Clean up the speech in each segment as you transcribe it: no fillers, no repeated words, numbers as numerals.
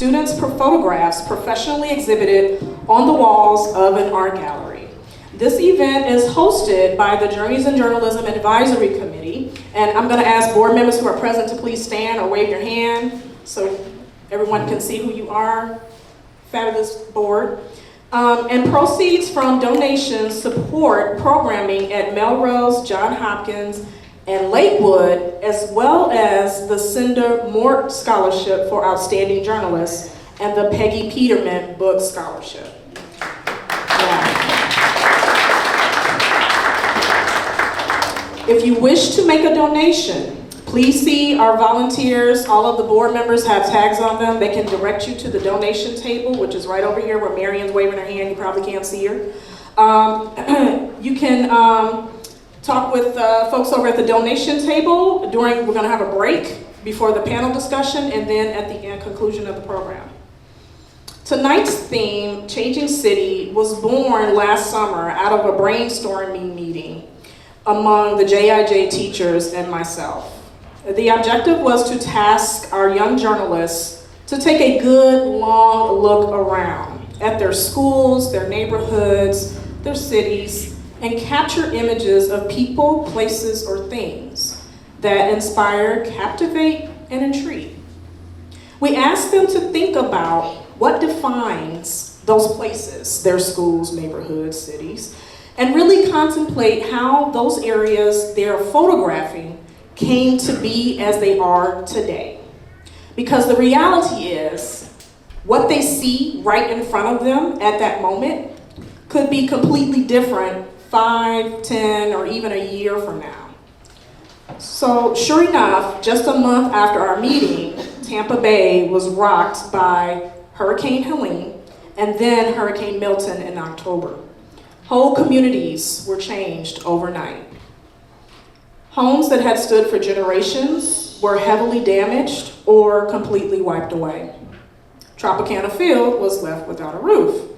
students' photographs professionally exhibited on the walls of an art gallery. This event is hosted by the Journeys in Journalism Advisory Committee, and I'm gonna ask board members who are present to please stand or wave your hand so everyone can see who you are. Fabulous board. And proceeds from donations support programming at Melrose, Johns Hopkins, and Lakewood, as well as the Cinder Mort Scholarship for Outstanding Journalists and the Peggy Peterman Book Scholarship. If you wish to make a donation, please see our volunteers. All of the board members have tags on them. They can direct you to the donation table, which is right over here where Marion's waving her hand. You probably can't see her. You can talk with folks over at the donation table we're gonna have a break before the panel discussion and then at the end conclusion of the program. Tonight's theme, Changing City, was born last summer out of a brainstorming meeting among the JIJ teachers and myself. The objective was to task our young journalists to take a good long look around at their schools, their neighborhoods, their cities, and capture images of people, places, or things that inspire, captivate, and intrigue. We asked them to think about what defines those places, their schools, neighborhoods, cities, and really contemplate how those areas they're photographing came to be as they are today. Because the reality is, what they see right in front of them at that moment could be completely different 5, 10, or even a year from now. So sure enough, just a month after our meeting, Tampa Bay was rocked by Hurricane Helene and then Hurricane Milton in October. Whole communities were changed overnight. Homes that had stood for generations were heavily damaged or completely wiped away. Tropicana Field was left without a roof,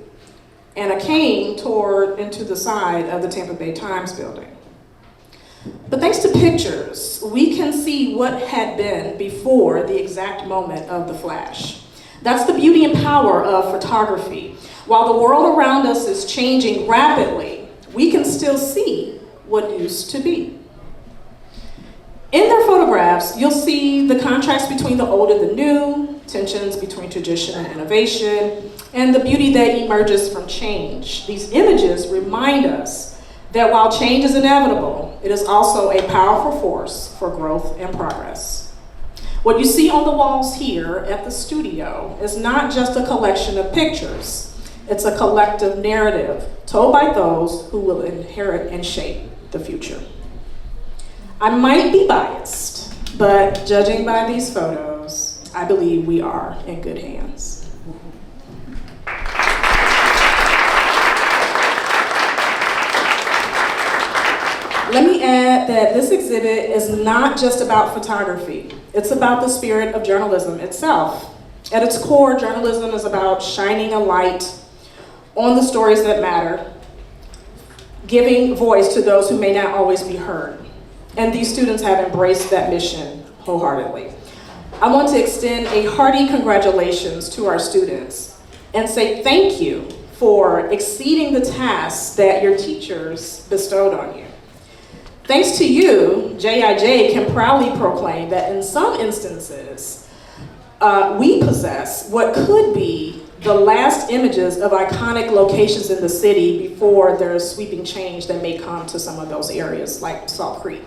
and a cane tore into the side of the Tampa Bay Times building. But thanks to pictures, we can see what had been before the exact moment of the flash. That's the beauty and power of photography. While the world around us is changing rapidly, we can still see what used to be. In their photographs, you'll see the contrast between the old and the new, tensions between tradition and innovation, and the beauty that emerges from change. These images remind us that while change is inevitable, it is also a powerful force for growth and progress. What you see on the walls here at the studio is not just a collection of pictures. It's a collective narrative told by those who will inherit and shape the future. I might be biased, but judging by these photos, I believe we are in good hands. Let me add that this exhibit is not just about photography. It's about the spirit of journalism itself. At its core, journalism is about shining a light on the stories that matter, giving voice to those who may not always be heard. And these students have embraced that mission wholeheartedly. I want to extend a hearty congratulations to our students and say thank you for exceeding the tasks that your teachers bestowed on you. Thanks to you, JIJ can proudly proclaim that in some instances, we possess what could be the last images of iconic locations in the city before there's sweeping change that may come to some of those areas like Salt Creek.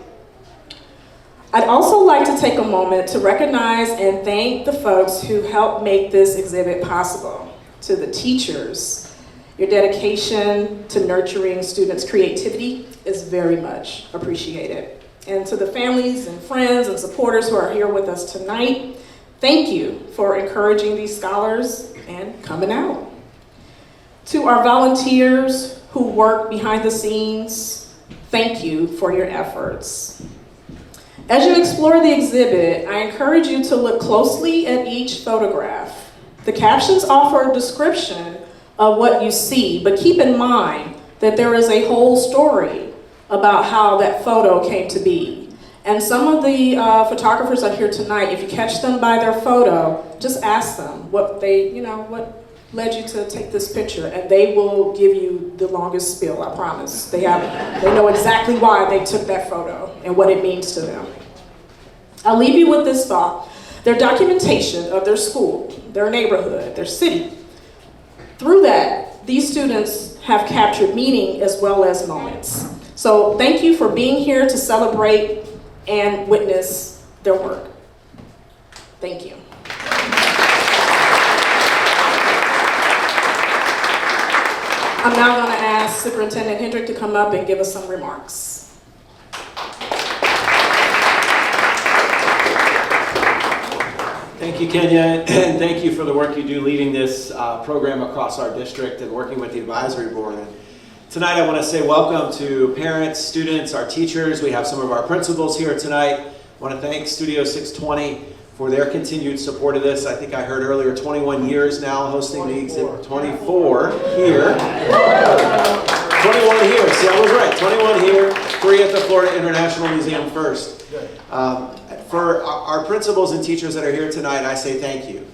I'd also like to take a moment to recognize and thank the folks who helped make this exhibit possible. To the teachers, your dedication to nurturing students' creativity is very much appreciated. And to the families and friends and supporters who are here with us tonight, thank you for encouraging these scholars and coming out. To our volunteers who work behind the scenes, thank you for your efforts. As you explore the exhibit, I encourage you to look closely at each photograph. The captions offer a description of what you see, but keep in mind that there is a whole story about how that photo came to be. And some of the photographers are here tonight. If you catch them by their photo, just ask them what led you to take this picture, and they will give you the longest spiel, I promise. They know exactly why they took that photo and what it means to them. I'll leave you with this thought. Their documentation of their school, their neighborhood, their city, through that, these students have captured meaning as well as moments. So thank you for being here to celebrate and witness their work. Thank you. I'm now going to ask Superintendent Hendrick to come up and give us some remarks. Thank you, Kenya, and thank you for the work you do leading this program across our district and working with the advisory board. And tonight I want to say welcome to parents, students, our teachers. We have some of our principals here tonight. I want to thank Studio 620 for their continued support of this. I think I heard earlier 21 years now hosting the exhibit. 24 here. 21 here. See, I was right. 21 here, 3 at the Florida International Museum first. For our principals and teachers that are here tonight, I say thank you.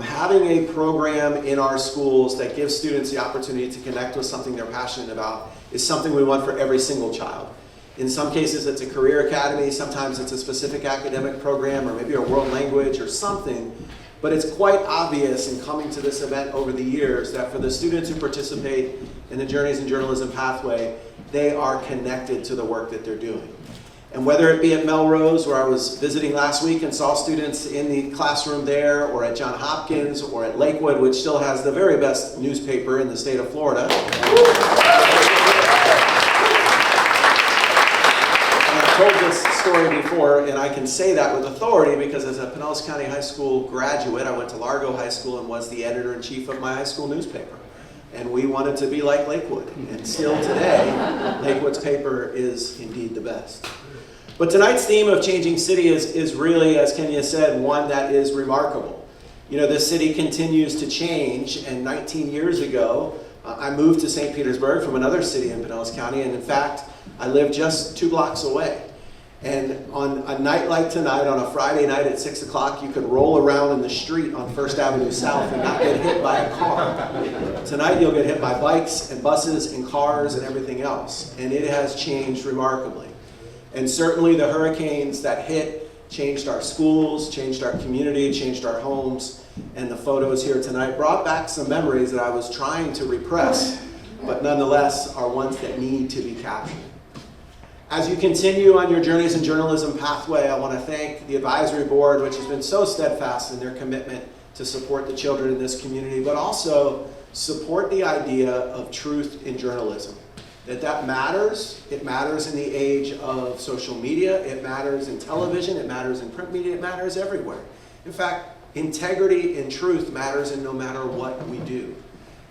Having a program in our schools that gives students the opportunity to connect with something they're passionate about is something we want for every single child. In some cases, it's a career academy. Sometimes it's a specific academic program or maybe a world language or something. But it's quite obvious in coming to this event over the years that for the students who participate in the Journeys in Journalism pathway, they are connected to the work that they're doing. And whether it be at Melrose, where I was visiting last week and saw students in the classroom there, or at Johns Hopkins, or at Lakewood, which still has the very best newspaper in the state of Florida. I've told this story before, and I can say that with authority because as a Pinellas County High School graduate, I went to Largo High School and was the editor-in-chief of my high school newspaper. And we wanted to be like Lakewood. And still today, Lakewood's paper is indeed the best. But tonight's theme of Changing City is really, as Kenya said, one that is remarkable. You know, this city continues to change, and 19 years ago, I moved to St. Petersburg from another city in Pinellas County, and in fact, I live just 2 blocks away. And on a night like tonight, on a Friday night at 6 o'clock, you could roll around in the street on First Avenue South and not get hit by a car. Tonight, you'll get hit by bikes and buses and cars and everything else. And it has changed remarkably. And certainly the hurricanes that hit changed our schools, changed our community, changed our homes. And the photos here tonight brought back some memories that I was trying to repress, but nonetheless are ones that need to be captured. As you continue on your Journeys in Journalism pathway, I want to thank the advisory board, which has been so steadfast in their commitment to support the children in this community, but also support the idea of truth in journalism. That matters. It matters in the age of social media. It matters in television. It matters in print media. It matters everywhere. In fact, integrity and truth matters in no matter what we do.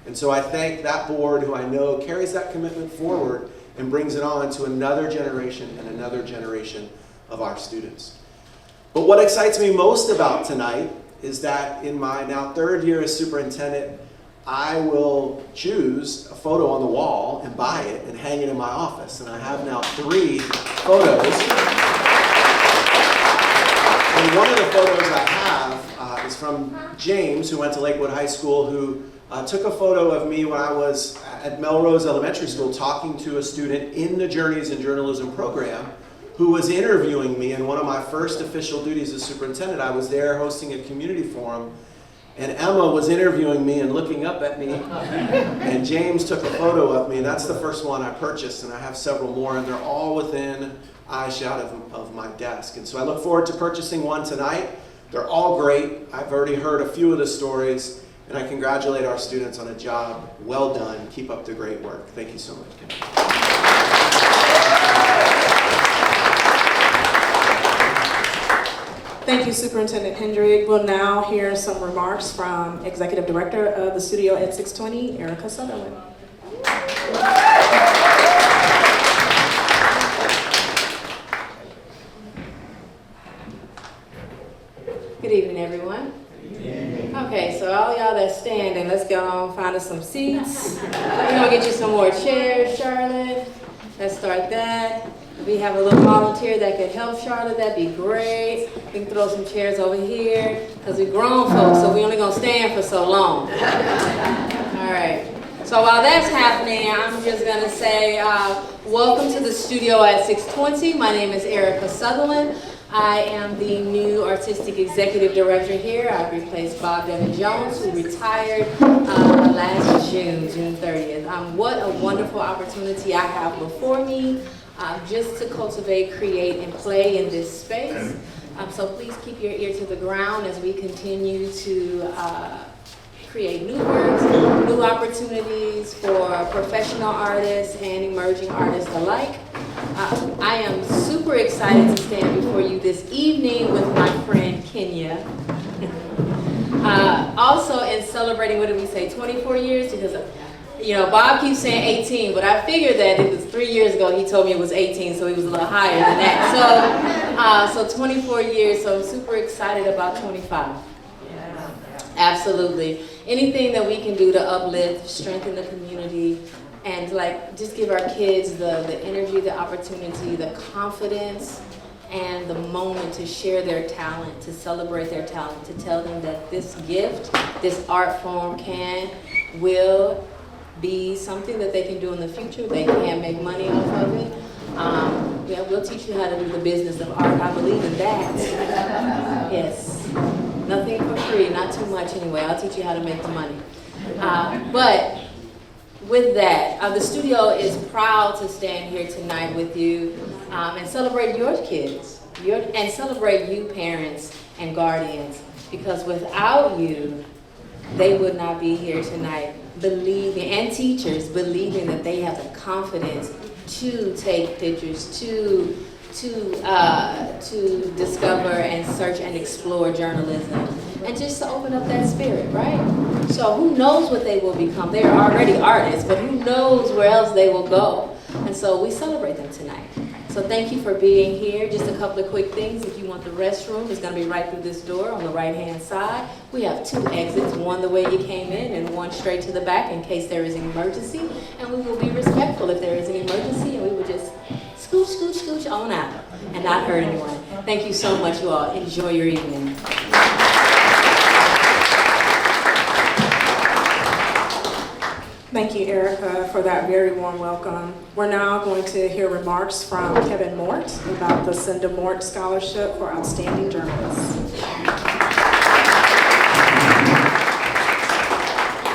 And so I thank that board who I know carries that commitment forward and brings it on to another generation and another generation of our students. But what excites me most about tonight is that in my now 3rd year as superintendent, I will choose a photo on the wall and buy it and hang it in my office. And I have now 3 photos. And one of the photos I have is from James, who went to Lakewood High School, who took a photo of me when I was at Melrose Elementary School talking to a student in the Journeys in Journalism program who was interviewing me in one of my first official duties as superintendent. I was there hosting a community forum, and Emma was interviewing me and looking up at me, and James took a photo of me, and that's the first one I purchased, and I have several more, and they're all within eyeshot of my desk. And so I look forward to purchasing one tonight. They're all great. I've already heard a few of the stories, and I congratulate our students on a job well done. Keep up the great work. Thank you so much, Ken. Thank you, Superintendent Hendrick. We'll now hear some remarks from Executive Director of the Studio at 620, Erica Sutherland. Good evening, everyone. Okay, so all y'all that's standing, let's go on, find us some seats. We're gonna get you some more chairs, Charlotte. Let's start that. If we have a little volunteer that could help Charlotte, that'd be great. We can throw some chairs over here, because we're grown folks, so we only gonna stand for so long. All right. So while that's happening, I'm just gonna say, welcome to the studio at 620. My name is Erica Sutherland. I am the new artistic executive director here. I've replaced Bob Devin Jones, who retired last June 30th. What a wonderful opportunity I have before me just to cultivate, create, and play in this space. So please keep your ear to the ground as we continue to create new works, new opportunities for professional artists and emerging artists alike. I am super excited to stand before you this evening with my friend Kenya. Also in celebrating, what did we say, 24 years? Because, you know, Bob keeps saying 18, but I figured that it was 3 years ago he told me it was 18, so he was a little higher than that. So 24 years, so I'm super excited about 25. Absolutely. Anything that we can do to uplift, strengthen the community, and like just give our kids the energy, the opportunity, the confidence, and the moment to share their talent, to celebrate their talent, to tell them that this gift, this art form will be something that they can do in the future. They can make money off of it. Yeah, we'll teach you how to do the business of art. I believe in that. Yes. Nothing for free, not too much anyway. I'll teach you how to make the money. But with that, the studio is proud to stand here tonight with you and celebrate your kids, and celebrate you parents and guardians, because without you, they would not be here tonight believing, and teachers believing that they have the confidence to take pictures, to discover and search and explore journalism, and just to open up that spirit, right? So who knows what they will become? They are already artists, but who knows where else they will go? And so we celebrate them tonight. So thank you for being here. Just a couple of quick things. If you want the restroom, it's going to be right through this door on the right-hand side. We have 2 exits, one the way you came in and one straight to the back in case there is an emergency. And we will be respectful if there is an emergency, and we will just scooch, scooch, scooch on out and not hurt anyone. Thank you so much, you all. Enjoy your evening. Thank you, Erica, for that very warm welcome. We're now going to hear remarks from Kevin Mort about the Cinda Mort Scholarship for Outstanding Journalists.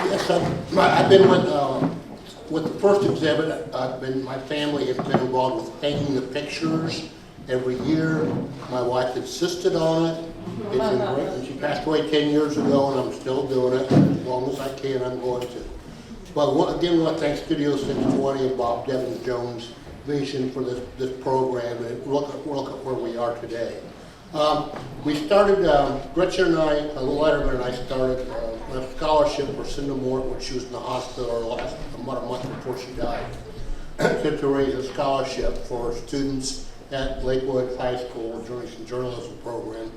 Yes, I've been with the first exhibit. My family has been involved with painting the pictures every year. My wife insisted on it. It's been great, and she passed away 10 years ago, and I'm still doing it as long as I can. I'm going to. But again, we want to thank Studio 620 and Bob Devin Jones' vision for this program, and look at where we are today. We started, Gretchen and I, Letterman and I started a scholarship for Cinda Mort when she was in the hospital about a month before she died, to raise a scholarship for students at Lakewood High School during some journalism program.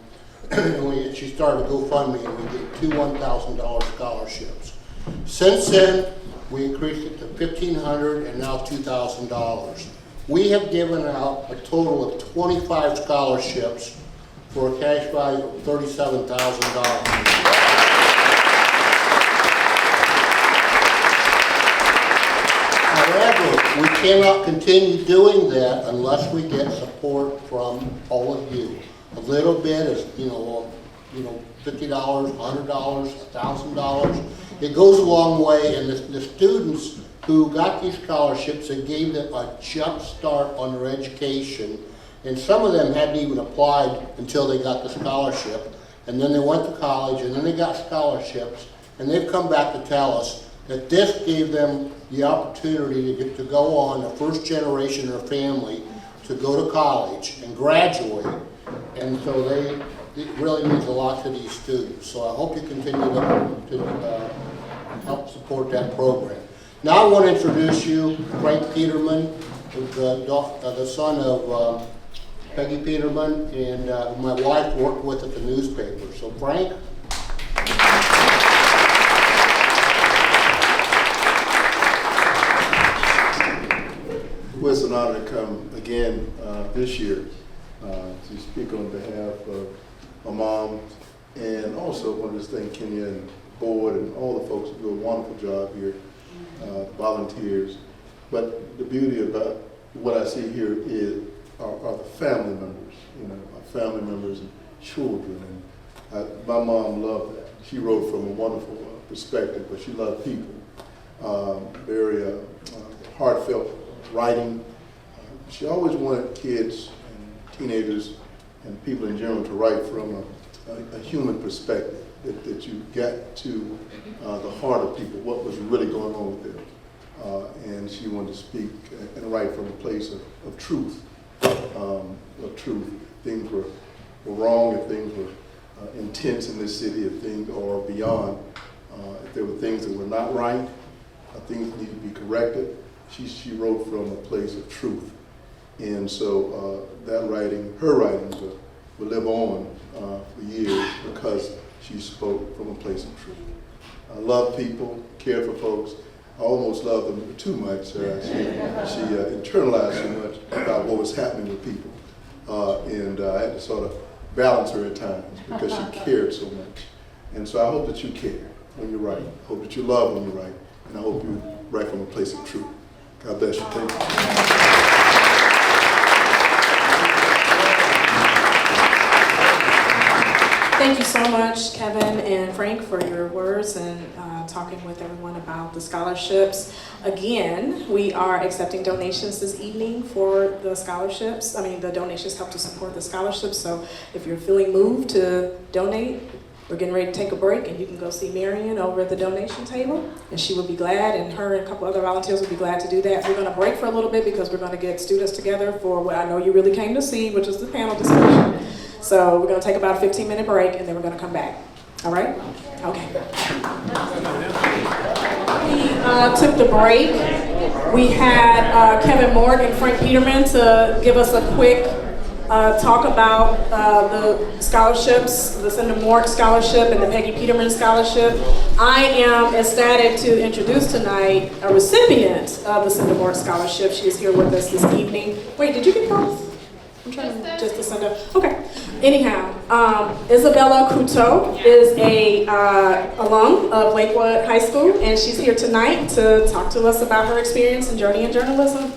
And she started a GoFundMe, and we gave 2 $1,000 scholarships. Since then, we increased it to $1,500 and now $2,000. We have given out a total of 25 scholarships for a cash value of $37,000. However, we cannot continue doing that unless we get support from all of you. A little bit is, $50, $100, $1,000. It goes a long way, and the students who got these scholarships, it gave them a jump start on their education. And some of them hadn't even applied until they got the scholarship. And then they went to college, and then they got scholarships. And they've come back to tell us that this gave them the opportunity to get to go on, the first generation of their family, to go to college and graduate. And so it really means a lot to these students. So I hope you continue to help support that program. Now I want to introduce you Frank Peterman, the son of Peggy Peterman, and my wife worked with at the newspaper. So Frank. Well, it's an honor to come again this year to speak on behalf of my mom, and also want to thank Kenya and the board and all the folks who do a wonderful job here, volunteers. But the beauty about what I see here are the family members, our family members and children. And my mom loved that. She wrote from a wonderful perspective, but she loved people. Very heartfelt writing. She always wanted kids and teenagers and people in general to write from a human perspective, that you get to the heart of people, what was really going on with them. And she wanted to speak and write from a place of truth, Things were wrong, if things were intense in this city, if things or beyond, if there were things that were not right, things that needed to be corrected. She wrote from a place of truth. And so her writings will live on for years because she spoke from a place of truth. I love people, care for folks. I almost loved them too much. She internalized so much about what was happening with people. And I had to sort of balance her at times because she cared so much. And so I hope that you care when you write. I hope that you love when you write. And I hope you write from a place of truth. God bless you. Thank you. Thank you so much, Kevin and Frank, for your words and talking with everyone about the scholarships. Again, we are accepting donations this evening for the scholarships. The donations help to support the scholarships. So if you're feeling moved to donate, we're getting ready to take a break, and you can go see Marion over at the donation table, and she will be glad, and her and a couple other volunteers will be glad to do that. We're going to break for a little bit because we're going to get students together for what I know you really came to see, which is the panel discussion. So we're going to take about a 15-minute break, and then we're going to come back. All right? Okay. We took the break. We had Kevin Morgan and Frank Peterman to give us a quick talk about the scholarships, the Cinda Mort Scholarship and the Peggy Peterman Scholarship. I am ecstatic to introduce tonight a recipient of the Cinda Mort Scholarship. She is here with us this evening. Wait, did you get both? I'm trying to just the Cinda. Okay. Anyhow, Isabella Couteau is a alum of Lakewood High School, and she's here tonight to talk to us about her experience and journey in journalism.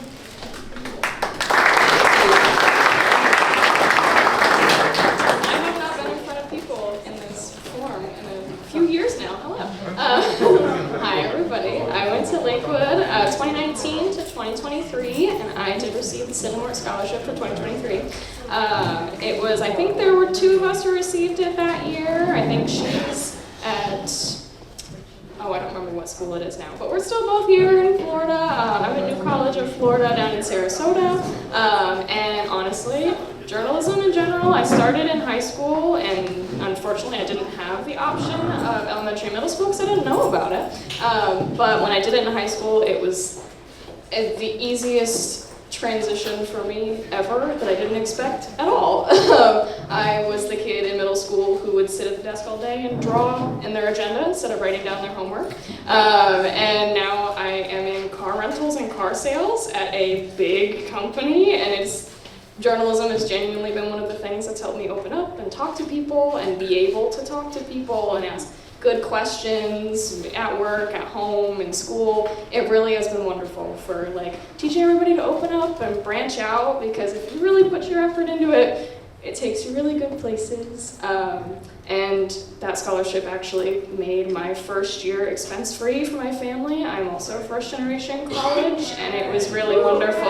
Hi everybody, I went to Lakewood 2019 to 2023, and I did receive the Cinda Mort Scholarship for 2023. I think there were two of us who received it that year. I think she's at, I don't remember what school it is now, but we're still both here in Florida. I'm at New College of Florida down in Sarasota, and honestly, journalism in general, I started in high school, and unfortunately I didn't have the option of elementary and middle school because I didn't know about it. But when I did it in high school, it was the easiest transition for me ever that I didn't expect at all. I was the kid in middle school who would sit at the desk all day and draw in their agenda instead of writing down their homework. And now I am in car rentals and car sales at a big company, and journalism has genuinely been one of the things that's helped me open up and talk to people and be able to talk to people and ask good questions at work, at home, in school. It really has been wonderful for teaching everybody to open up and branch out, because if you really put your effort into it, it takes you really good places. And that scholarship actually made my first year expense-free for my family. I'm also first-generation college, and it was really wonderful.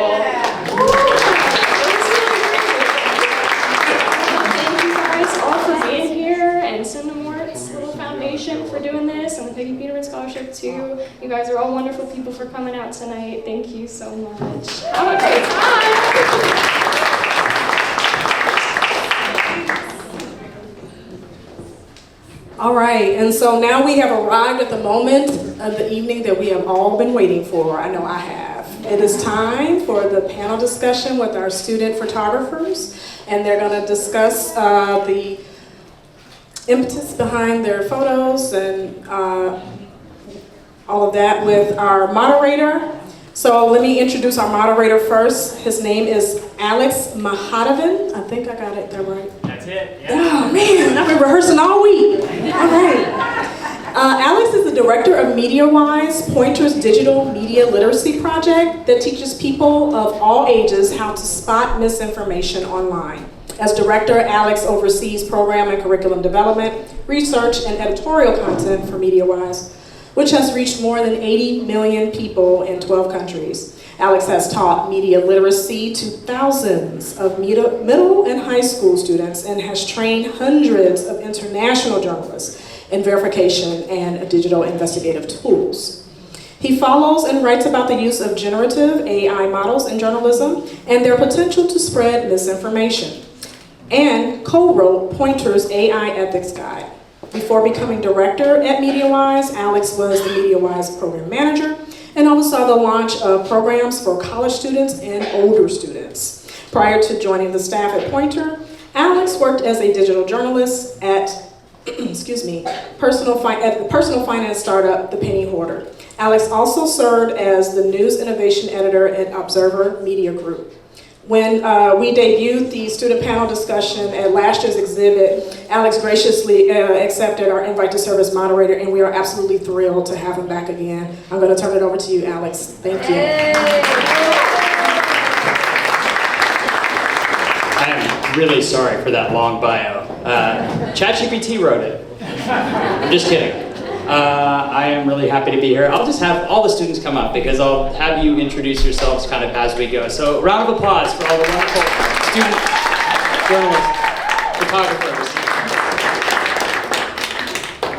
Thank you guys all for being here, and Cinda Mort's little foundation for doing this, and the Peggy Peterman Scholarship too. You guys are all wonderful people for coming out tonight. Thank you so much. Have a great time. All right, and so now we have arrived at the moment of the evening that we have all been waiting for. I know I have. It is time for the panel discussion with our student photographers, and they're going to discuss the impetus behind their photos and all of that with our moderator, So let me introduce our moderator first. His name is Alex Mahadevan. I think I got it there right. That's it. Yeah. Oh man, I've been rehearsing all week. All right. Alex is the director of MediaWise, Pointer's digital media literacy project that teaches people of all ages how to spot misinformation online. As director, Alex oversees program and curriculum development, research, and editorial content for MediaWise, which has reached more than 80 million people in 12 countries. Alex has taught media literacy to thousands of middle and high school students and has trained hundreds of international journalists in verification and digital investigative tools. He follows and writes about the use of generative AI models in journalism and their potential to spread misinformation, and co-wrote Pointer's AI Ethics Guide. Before becoming director at MediaWise, Alex was the MediaWise program manager and oversaw the launch of programs for college students and older students. Prior to joining the staff at Pointer, Alex worked as a digital journalist at personal finance startup, The Penny Hoarder. Alex also served as the news innovation editor at Observer Media Group. When we debuted the student panel discussion at last year's exhibit, Alex graciously accepted our invite to serve as moderator, and we are absolutely thrilled to have him back again. I'm going to turn it over to you, Alex. Thank you. I am really sorry for that long bio. ChatGPT wrote it. I'm just kidding. I am really happy to be here. I'll just have all the students come up because I'll have you introduce yourselves kind of as we go. So round of applause for all the wonderful students, journalists, photographers.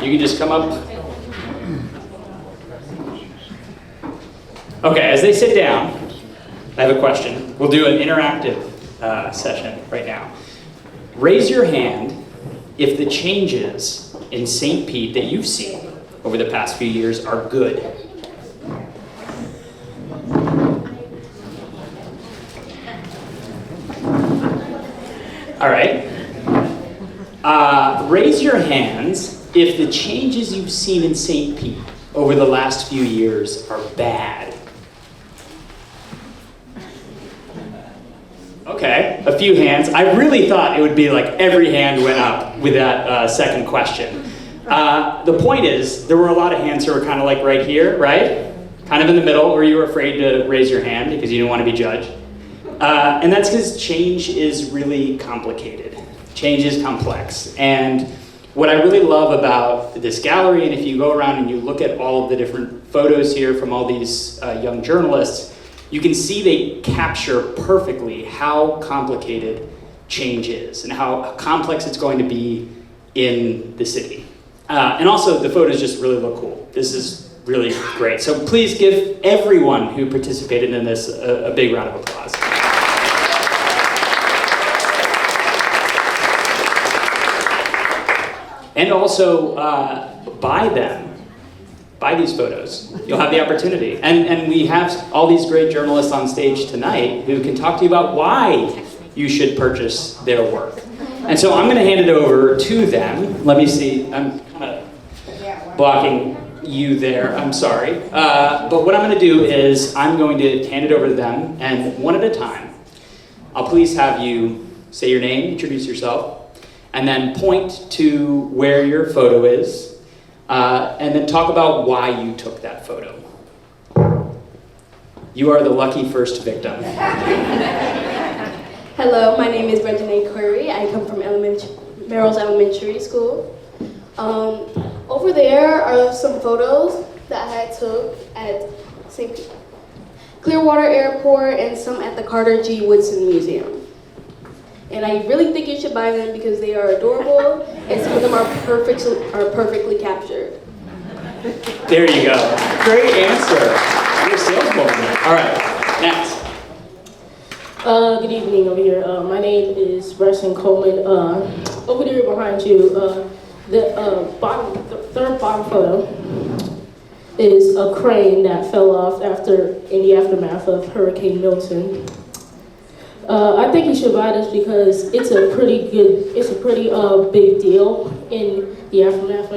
You can just come up. Okay, as they sit down, I have a question. We'll do an interactive session right now. Raise your hand if the changes in St. Pete that you've seen over the past few years are good. All right. Raise your hands if the changes you've seen in St. Pete over the last few years are bad. Okay, a few hands. I really thought it would be like every hand went up with that second question. The point is, there were a lot of hands who were kind of like right here, right? Kind of in the middle, or you were afraid to raise your hand because you didn't want to be judged. And that's because change is really complicated. Change is complex. And what I really love about this gallery, and if you go around and you look at all of the different photos here from all these young journalists, you can see they capture perfectly how complicated change is and how complex it's going to be in the city. And also, the photos just really look cool. This is really great. So please give everyone who participated in this a big round of applause. And also, buy them. Buy these photos. You'll have the opportunity. And we have all these great journalists on stage tonight who can talk to you about why you should purchase their work. And so I'm going to hand it over to them. Let me see. I'm kind of blocking you there. I'm sorry. But what I'm going to do is I'm going to hand it over to them, and one at a time, I'll please have you say your name, introduce yourself, and then point to where your photo is, and then talk about why you took that photo. You are the lucky first victim. Hello, my name is Reginae Curry. I come from Merrill's Elementary School. Over there are some photos that I took at St. Clearwater Airport and some at the Carter G. Woodson Museum. And I really think you should buy them because they are adorable and some of them are perfectly captured. There you go. Great answer. You're a saleswoman. All right, next. Good evening over here. My name is Bryson Coleman. Over there behind you, the third bottom photo is a crane that fell off in the aftermath of Hurricane Milton. I think you should buy this because it's a pretty big deal in the aftermath.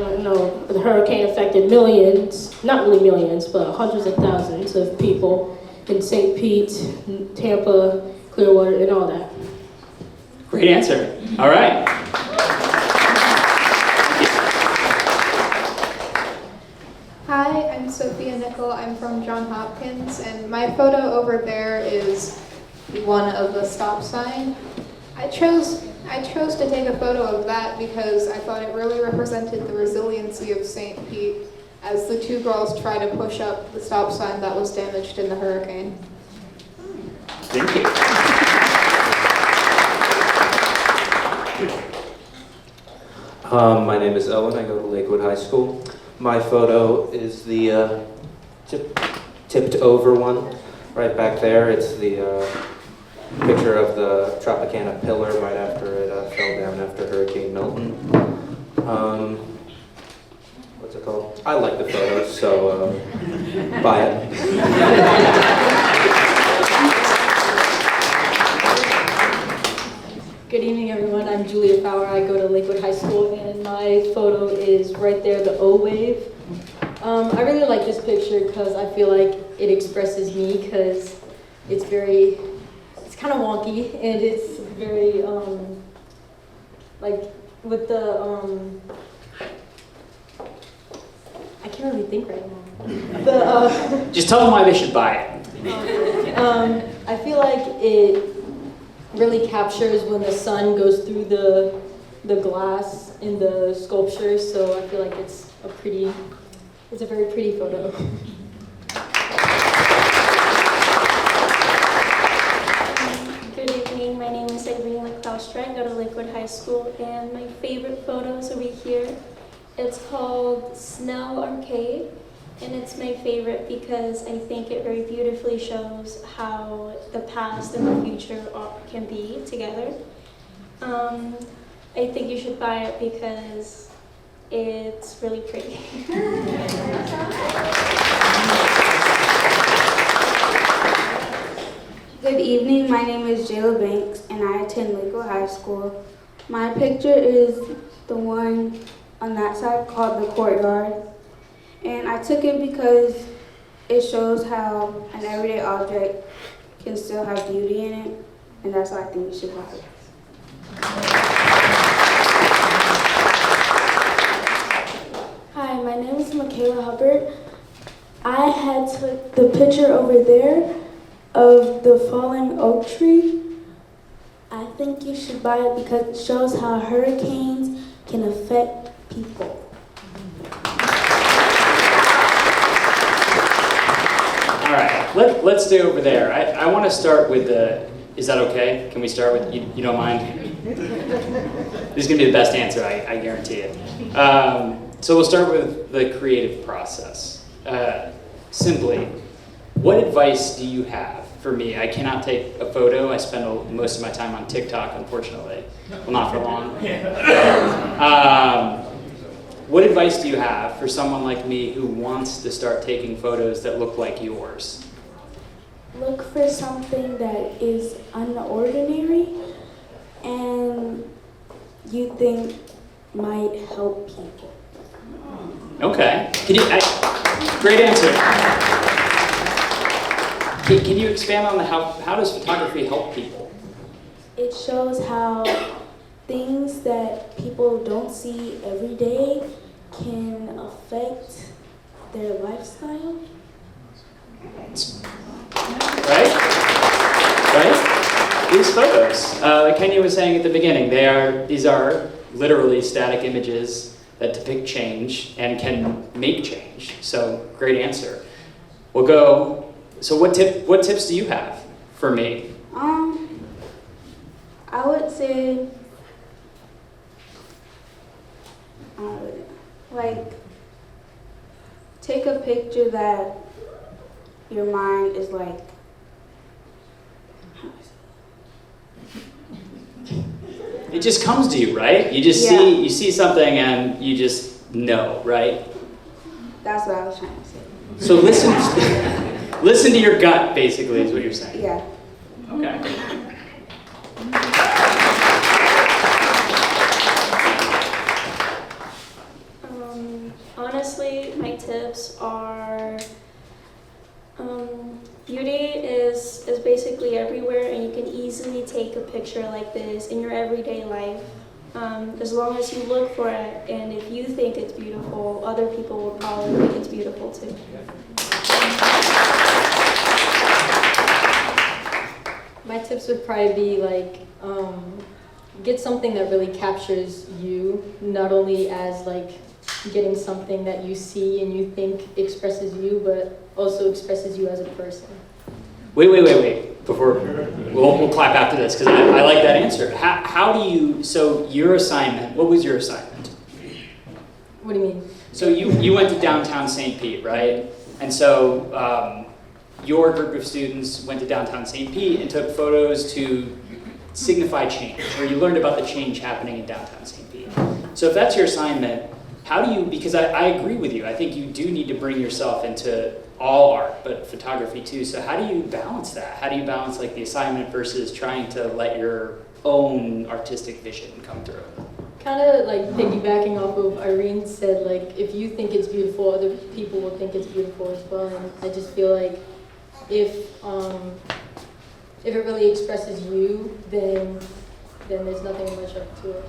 The hurricane affected millions, not really millions, but hundreds of thousands of people. in St. Pete, Tampa, Clearwater, and all that. Great answer. All right. Hi, I'm Sophia Nickel. I'm from Johns Hopkins, and my photo over there is one of the stop sign. I chose to take a photo of that because I thought it really represented the resiliency of St. Pete as the two girls try to push up the stop sign that was damaged in the hurricane. Thank you. My name is Owen. I go to Lakewood High School. My photo is the tipped over one right back there. It's the picture of the Tropicana pillar right after it fell down after Hurricane Milton. What's it called? I like the photo, so buy it. Good evening, everyone. I'm Julia Fowler. I go to Lakewood High School, and my photo is right there, the O wave. I really like this picture because I feel like it expresses me because it's kind of wonky, and it's very, like, with the, I can't really think right now. Just tell them why they should buy it. I feel like it really captures when the sun goes through the glass in the sculpture, so I feel like it's a very pretty photo. Good evening, my name is Irene Klaustra. I go to Lakewood High School, and my favorite photos over here, it's called Snell Arcade, and it's my favorite because I think it very beautifully shows how the past and the future can be together. I think you should buy it because it's really pretty. Good evening, my name is Jayla Banks and I attend Lakewood High School. My picture is the one on that side called the courtyard. And I took it because it shows how an everyday object can still have beauty in it, and that's why I think you should buy it. Hi, my name is Michaela Hubbard. I had took the picture over there of the falling oak tree. I think you should buy it because it shows how hurricanes can affect people. All right, let's stay over there. I want to start with is that okay? Can we start with, you don't mind? This is going to be the best answer, I guarantee it. So we'll start with the creative process. Simply, what advice do you have for me? I cannot take a photo. I spend most of my time on TikTok, unfortunately. Well, not for long. What advice do you have for someone like me who wants to start taking photos that look like yours? Look for something that is unordinary and you think might help people. Okay. Great answer. Can you expand on how does photography help people? It shows how things that people don't see every day can affect their lifestyle. Right? These photos, like Kenya was saying at the beginning, these are literally static images that depict change and can make change. So great answer. We'll go. So what tips do you have for me? I would say, like, take a picture that your mind is like, It just comes to you, right? You just see something and you just know, right? That's what I was trying to say. So listen to your gut, basically, is what you're saying. Yeah. Okay. Honestly, my tips are beauty take a picture like this in your everyday life. As long as you look for it, and if you think it's beautiful, other people will probably think it's beautiful too. My tips would probably be like, get something that really captures you, not only as like getting something that you see and you think expresses you, but also expresses you as a person. Wait. Before we'll clap after this because I like that answer. How do you? So your assignment. What was your assignment? What do you mean? So you went to downtown St. Pete, right? And so your group of students went to downtown St. Pete and took photos to signify change, or you learned about the change happening in downtown St. Pete. So if that's your assignment, how do you? Because I agree with you. I think you do need to bring yourself into all art, but photography too. So how do you balance that? How do you balance like the assignment versus trying to let your own artistic vision come through? Kind of like piggybacking off of Irene said, like if you think it's beautiful, other people will think it's beautiful as well. And I just feel like if it really expresses you, then there's nothing much up to it.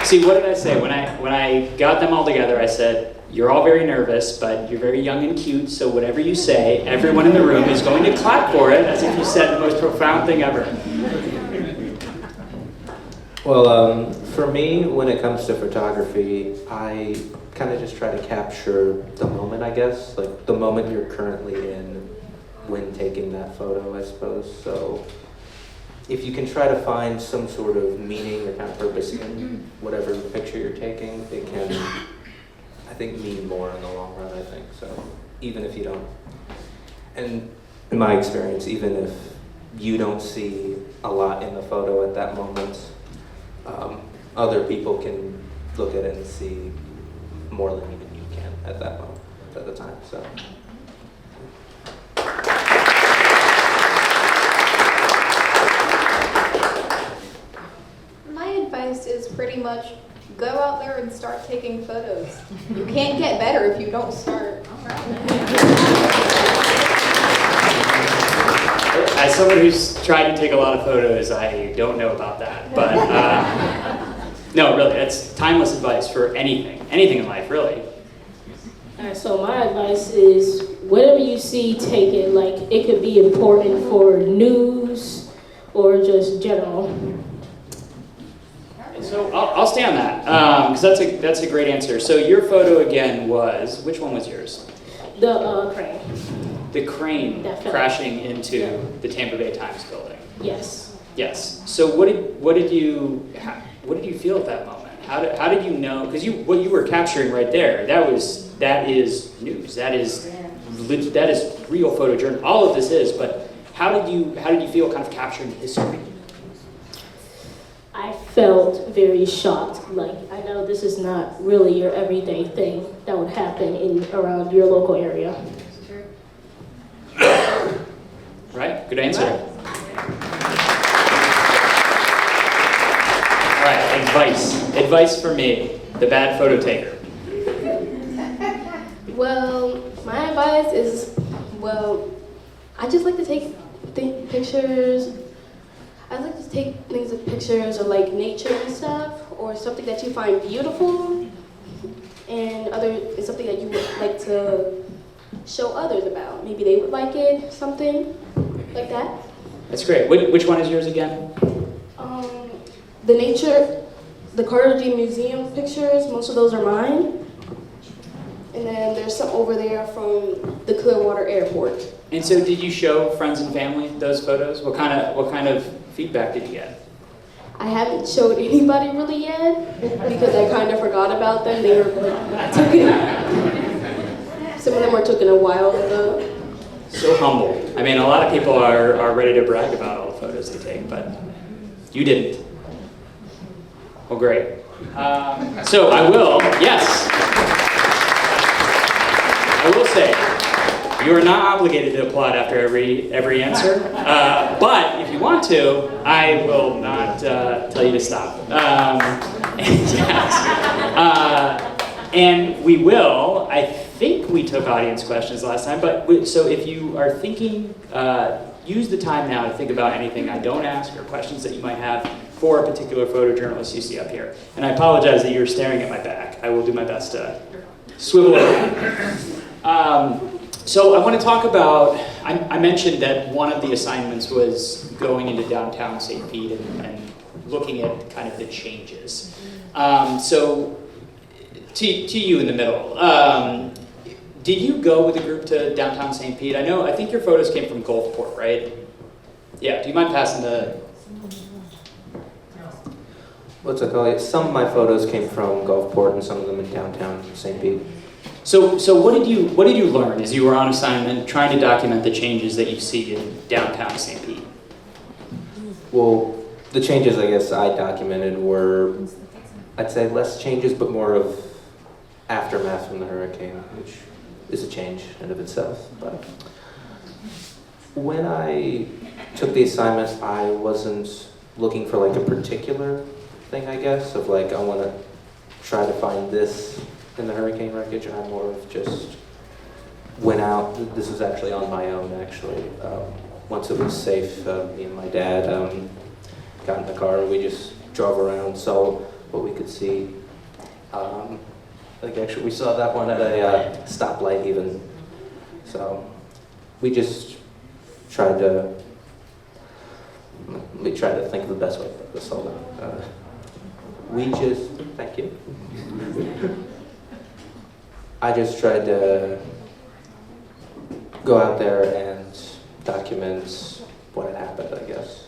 See, what did I say? When I got them all together, I said, you're all very nervous, but you're very young and cute, so whatever you say, everyone in the room is going to clap for it as if you said the most profound thing ever. Well, for me, when it comes to photography, I kind of just try to capture the moment, I guess, like the moment you're currently in when taking that photo, I suppose. So if you can try to find some sort of meaning or kind of purpose in whatever picture you're taking, it can, I think, mean more in the long run, I think. So even if you don't, and in my experience, even if you don't see a lot in the photo at that moment, other people can look at it and see more than even you can at that moment, at the time. So. My advice is pretty much go out there and start taking photos. You can't get better if you don't start. As someone who's tried to take a lot of photos, I don't know about that. But no, really, that's timeless advice for anything in life, really. All right, so my advice is whatever you see, take it. Like it could be important for news or just general. So I'll stay on that because that's a great answer. So your photo again was, which one was yours? The crane. The crane crashing into the Tampa Bay Times building. Yes. Yes. So what did you feel at that moment? How did you know? Because what you were capturing right there, that is news. That is real photojournalism. All of this is. But how did you feel kind of capturing history? I felt very shocked. Like, I know this is not really your everyday thing that would happen around your local area. Right? Good answer. All right, advice. Advice for me, the bad photo taker. Well, my advice is, I just like to take pictures. I like to take things of pictures of like nature and stuff, or something that you find beautiful, and something that you would like to show others about. Maybe they would like it, something like that. That's great. Which one is yours again? The nature, the Carnegie Museum pictures, most of those are mine. And then there's some over there from the Clearwater Airport. And so did you show friends and family those photos? What kind of feedback did you get? I haven't showed anybody really yet because I kind of forgot about them. They were some of them were taken a while ago. So humble. I mean, a lot of people are ready to brag about all the photos they take, but you didn't. Well, great. So I will say, you are not obligated to applaud after every answer, but if you want to, I will not tell you to stop. And we will, I think we took audience questions last time, but so if you are thinking, use the time now to think about anything I don't ask or questions that you might have for a particular photojournalist you see up here. And I apologize that you're staring at my back. I will do my best to swivel around. So I want to talk about, I mentioned that one of the assignments was going into downtown St. Pete and looking at kind of the changes. So to you in the middle, did you go with a group to downtown St. Pete? I think your photos came from Gulfport, right? Yeah, do you mind passing the... What's it called? Some of my photos came from Gulfport and some of them in downtown St. Pete. So what did you learn as you were on assignment trying to document the changes that you see in downtown St. Pete? Well, the changes I guess I documented were, I'd say less changes, but more of aftermath from the hurricane, which is a change in and of itself. But when I took the assignment, I wasn't looking for like a particular thing, I guess, of like, I want to try to find this in the hurricane wreckage. I more of just went out. This was actually on my own, actually. Once it was safe, me and my dad got in the car. We just drove around, saw what we could see. Like actually, we saw that one at a stoplight even. So we just tried to think of the best way to solve it. Thank you. I just tried to go out there and document what had happened, I guess.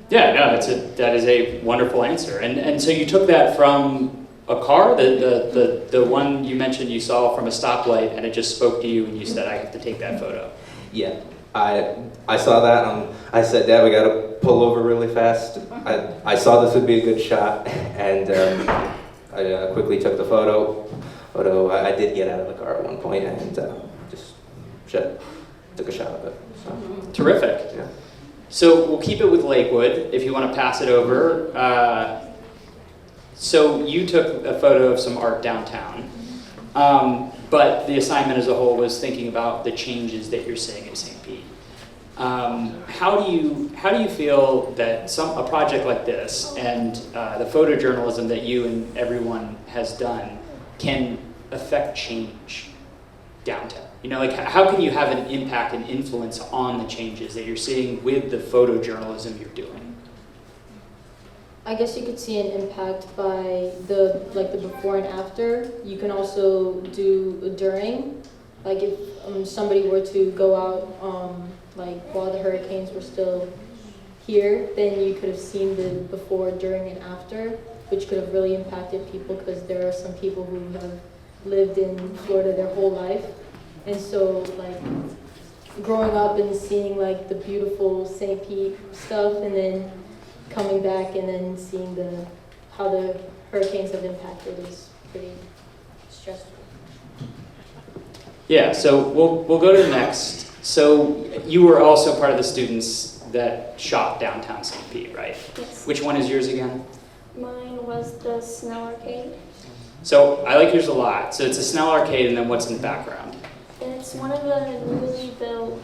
Yeah, no, that is a wonderful answer. And so you took that from a car, the one you mentioned you saw from a stoplight, and it just spoke to you, and you said, I have to take that photo. Yeah, I saw that. I said, Dad, we got to pull over really fast. I saw this would be a good shot, and I quickly took the photo. I did get out of the car at one point and just took a shot of it. So. Terrific. Yeah. So we'll keep it with Lakewood if you want to pass it over. So you took a photo of some art downtown, but the assignment as a whole was thinking about the changes that you're seeing at St. Pete. How do you feel that a project like this and the photojournalism that you and everyone has done can affect change downtown? You know, like how can you have an impact and influence on the changes that you're seeing with the photojournalism you're doing? I guess you could see an impact by the before and after. You can also do a during. Like if somebody were to go out like while the hurricanes were still here, then you could have seen the before, during, and after, which could have really impacted people because there are some people who have lived in Florida their whole life. And so like growing up and seeing like the beautiful St. Pete stuff and then coming back and then seeing how the hurricanes have impacted is pretty stressful. Yeah, so we'll go to the next. So you were also part of the students that shot downtown St. Pete, right? Yes. Which one is yours again? Mine was the Snell Arcade. So I like yours a lot. So it's a Snell Arcade, and then what's in the background? It's one of the newly built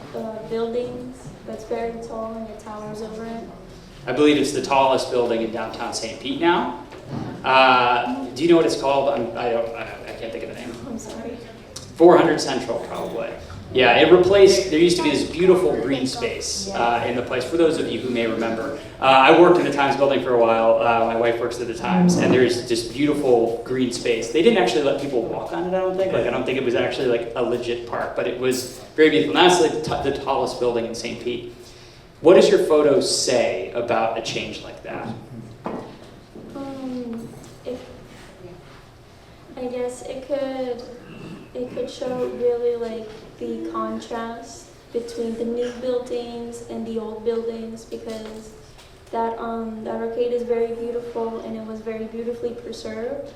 buildings that's very tall and it towers over it. I believe it's the tallest building in downtown St. Pete now. Do you know what it's called? I can't think of the name. I'm sorry. 400 Central, probably. Yeah, it replaced, there used to be this beautiful green space in the place, for those of you who may remember. I worked in the Times building for a while, my wife works at the Times, and there's this beautiful green space. They didn't actually let people walk on it, I don't think. I don't think it was actually like a legit park, but it was very beautiful. And that's like the tallest building in St. Pete. What does your photo say about a change like that? I guess it could show really like the contrast between the new buildings and the old buildings, because that arcade is very beautiful and it was very beautifully preserved,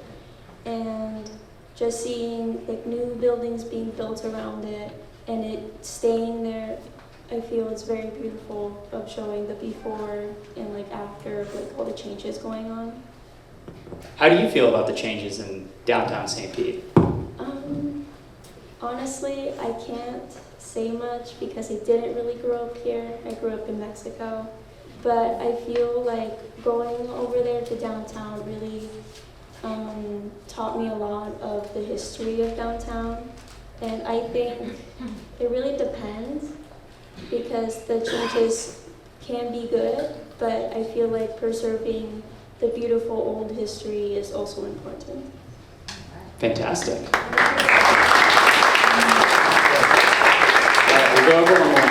and just seeing like new buildings being built around it and it staying there, I feel it's very beautiful of showing the before and like after of like all the changes going on. How do you feel about the changes in downtown St. Pete? honestly, I can't say much because I didn't really grow up here. I grew up in Mexico. But I feel like going over there to downtown really taught me a lot of the history of downtown. And I think it really depends because the changes can be good, but I feel like preserving the beautiful old history is also important. Fantastic. We'll go over one more.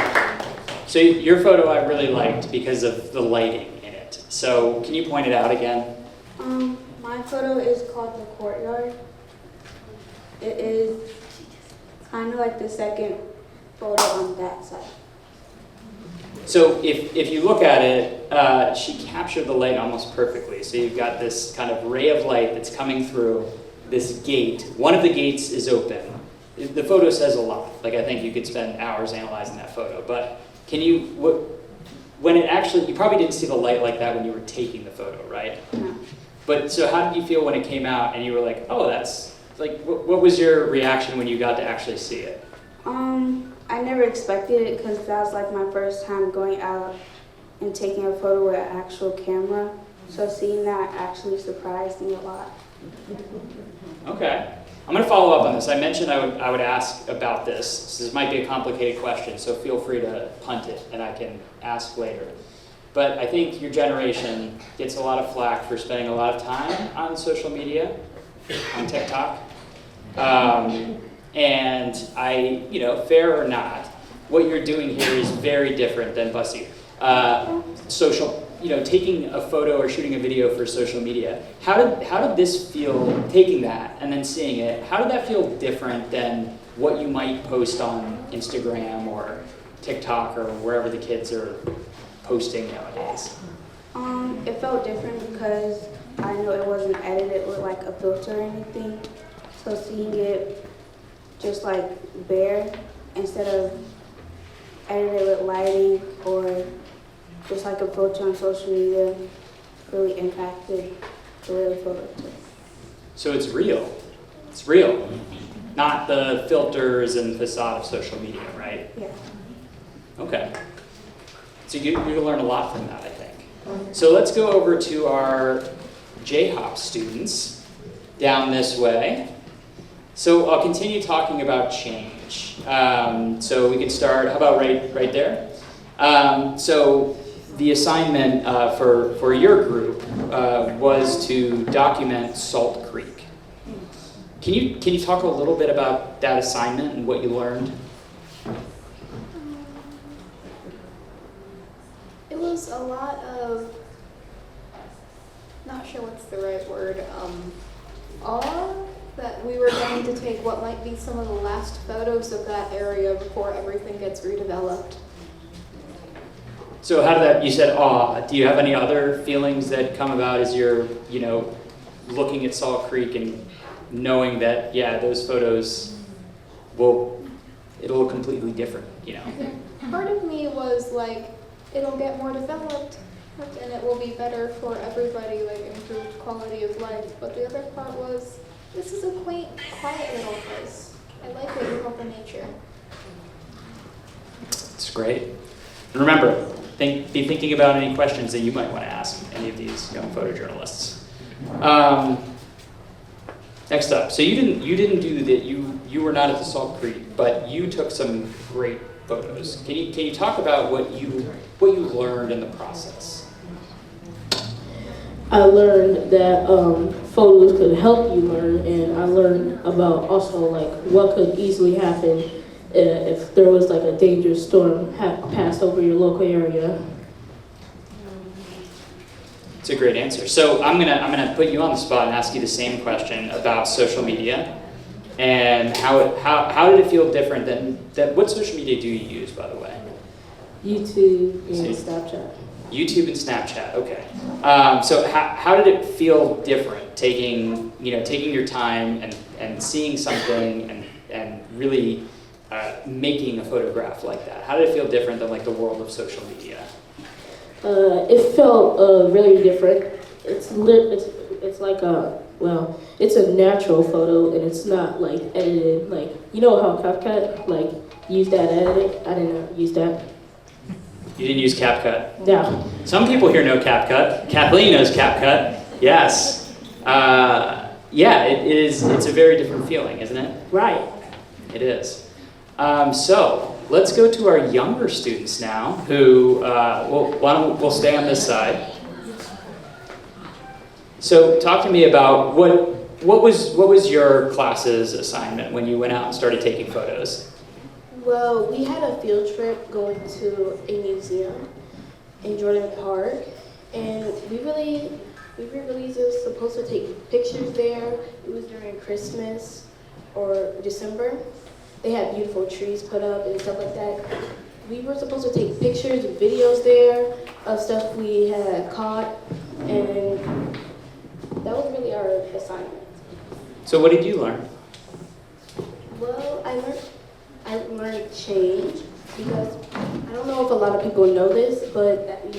So your photo I really liked because of the lighting in it. So can you point it out again? My photo is called the courtyard. It is kind of like the second photo on that side. So if you look at it, she captured the light almost perfectly. So you've got this kind of ray of light that's coming through this gate. One of the gates is open. The photo says a lot. Like I think you could spend hours analyzing that photo. But can you, when it actually, you probably didn't see the light like that when you were taking the photo, right? No. But so how did you feel when it came out and you were like, oh, that's, like, what was your reaction when you got to actually see it? I never expected it because that was like my first time going out and taking a photo with an actual camera. So seeing that actually surprised me a lot. Okay. I'm going to follow up on this. I mentioned I would ask about this. So this might be a complicated question, so feel free to punt it and I can ask later. But I think your generation gets a lot of flack for spending a lot of time on social media, on TikTok. And fair or not, what you're doing here is very different than Bussy. Taking a photo or shooting a video for social media. How did this feel, taking that and then seeing it, how did that feel different than what you might post on Instagram or TikTok or wherever the kids are posting nowadays? It felt different because I know it wasn't edited with like a filter or anything. So seeing it just like bare instead of edited with lighting or just like a filter on social media really impacted the way the photo took. So it's real. It's real. Not the filters and facade of social media, right? Yeah. Okay. So you're going to learn a lot from that, I think. So let's go over to our J-Hop students down this way. So I'll continue talking about change. So we can start, how about right there? So the assignment for your group was to document Salt Creek. Can you talk a little bit about that assignment and what you learned? It was a lot of, not sure what's the right word, awe that we were going to take what might be some of the last photos of that area before everything gets redeveloped. So how did that, you said awe, do you have any other feelings that come about as you're, looking at Salt Creek and knowing that, yeah, those photos it'll look completely different, Part of me was like, it'll get more developed and it will be better for everybody, like improved quality of life. But the other part was, this is a quaint, quiet little place. I like what you call the nature. It's great. And remember, be thinking about any questions that you might want to ask any of these young photojournalists. Next up, so you didn't do that. You were not at the Salt Creek, but you took some great photos. Can you talk about what you learned in the process? I learned that photos could help you learn, and I learned about also like what could easily happen if there was like a dangerous storm passed over your local area. It's a great answer. So I'm gonna put you on the spot and ask you the same question about social media, and how did it feel different than what social media do you use, by the way? YouTube and Snapchat. YouTube and Snapchat. Okay. So how did it feel different taking your time and seeing something and really making a photograph like that? How did it feel different than like the world of social media? It felt really different. It's like well, it's a natural photo and it's not like edited. Like, you know how CapCut, like, use that editing? I didn't use that. You didn't use CapCut? No. Some people here know CapCut. Kathleen knows CapCut. Yes. Yeah, it's a very different feeling, isn't it? Right. It is. So let's go to our younger students now, who we'll stay on this side. So talk to me about what was your class's assignment when you went out and started taking photos? Well, we had a field trip going to a museum in Jordan Park, and we were really just supposed to take pictures there. It was during Christmas or December. They had beautiful trees put up and stuff like that. We were supposed to take pictures and videos there of stuff we had caught, and that was really our assignment. So what did you learn? Well, I learned change, because I don't know if a lot of people know this, but that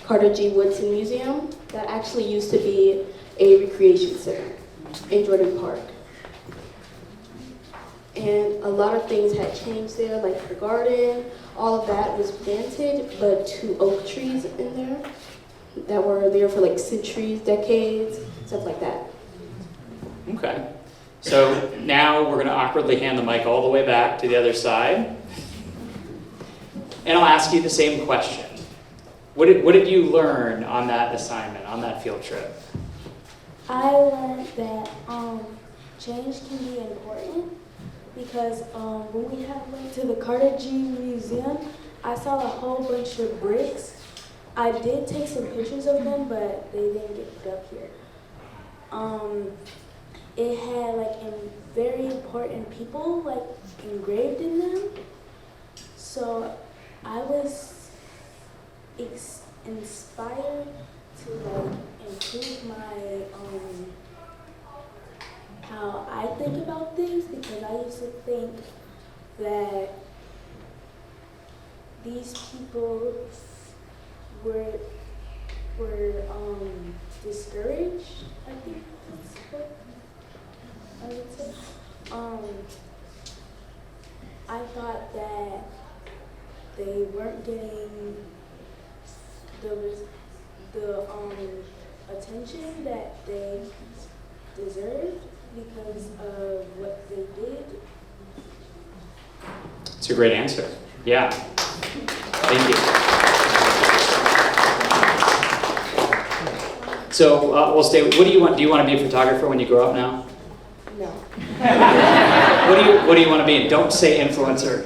Carter G. Woodson Museum, that actually used to be a recreation center in Jordan Park. And a lot of things had changed there, like the garden, all of that was planted, but 2 oak trees in there that were there for like centuries, decades, stuff like that. Okay. So now we're going to awkwardly hand the mic all the way back to the other side. And I'll ask you the same question. What did you learn on that assignment, on that field trip? I learned that change can be important, because when we went to the Carter G Museum, I saw a whole bunch of bricks. I did take some pictures of them, but they didn't get put up here. It had like very important people like engraved in them. So I was inspired to like improve my how I think about things, because I used to think that these people were discouraged, I think that's what I would say. I thought that they weren't getting the attention that they deserved because of what they did. It's a great answer. Yeah. Thank you. So we'll stay. What do you want? Do you want to be a photographer when you grow up now? No. What do you want to be? Don't say influencer.